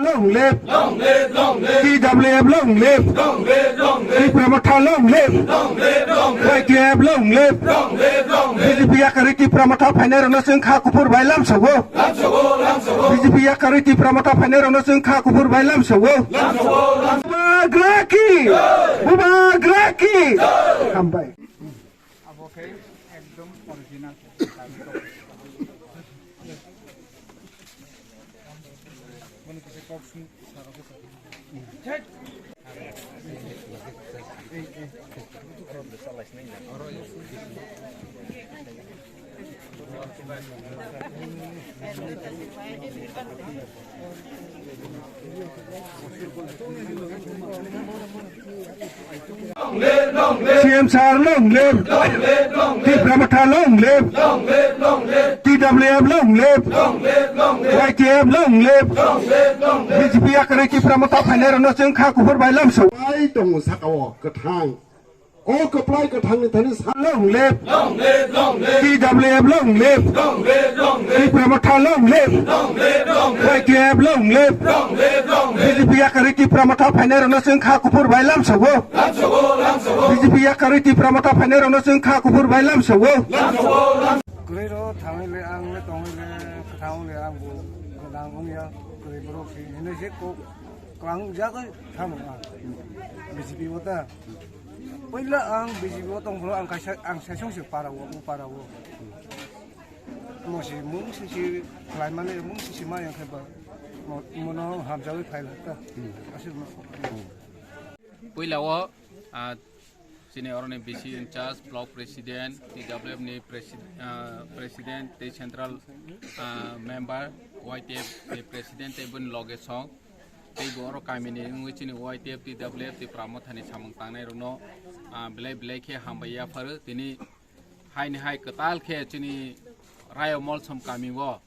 long live TWF long live Tipra Motha long live YTF long live BJP Yakarwi Tipra Motha फाइनाल रनो जों खा कुफुर बाय लामसौगो BJP Yakarwi Tipra Motha फाइनाल रनो जों खा कुफुर बाय लामसौगो Bubagraki हामबाय आबोखै एकदम original CM Sar long live Tipra Motha long live TWF long live YTF long live BJP Yakarwi Tipra Motha फाइनाल रनो जों खा कुफुर बाय लामसौ ai dong sakawo ketang o keplai ketang ni tani long live TWF long live Tipra Motha long live YTF long live BJP Yakarwi Tipra Motha फाइनाल रनो जों खा कुफुर बाय लामसौगो BJP Yakarwi Tipra Motha फाइनाल रनो जों खा कुफुर बाय लामसौगो 그래로 당일에 안에 동일에 당일에 안고 그당공이야 그리고 이내식 꼭 광작을 하면 BJP보다 पहिला आं BJP दंफोर आं सेसंसो पारावो पारावो मोसे मुंसिसि लाइमाने मुंसिसि माया खबा मनो हामजावै फाइलता आसिनो पहिलाओ Sini orang BC in charge, block president, TWF ni president, the central member, YTF the president, the bun loge song, the goro kami ni which in YTF TWF the Motha ni samang tangai runo, belai ke hambaya faru, tini hai ketal ke sini Raio Molsom kami wo,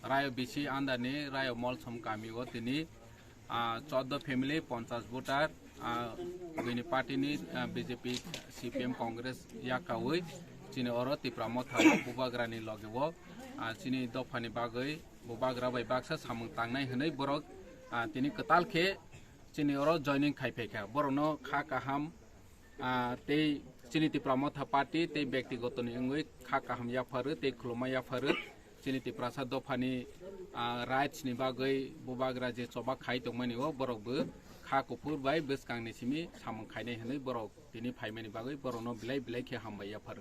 Raio BC anda ni Raio Molsom kami wo, tini 14FAMILY 50 voter. Gini parti ni BJP, CPM, Congress, Yakarwi, sini orang Tipra Motha bubagra ni loge wo, sini dopani bagai, bubagra bai baksa samang tangnai henai borok, tini ketal ke, sini orang joining kai peka, borono kha kaham, te sini Tipra Motha parti, te bekti gotoni engui kha kaham yafaru, te kloma yafaru, sini Tipra sa dopani rights ni bagai, bubagra je coba kai tongmani wo borok bu. खा कुफुर bye बस कांगनि सिमी सामं खायनाय हनै बरक दिनै फायमानि बागै बरनो बिलाइ के हामबाय याफार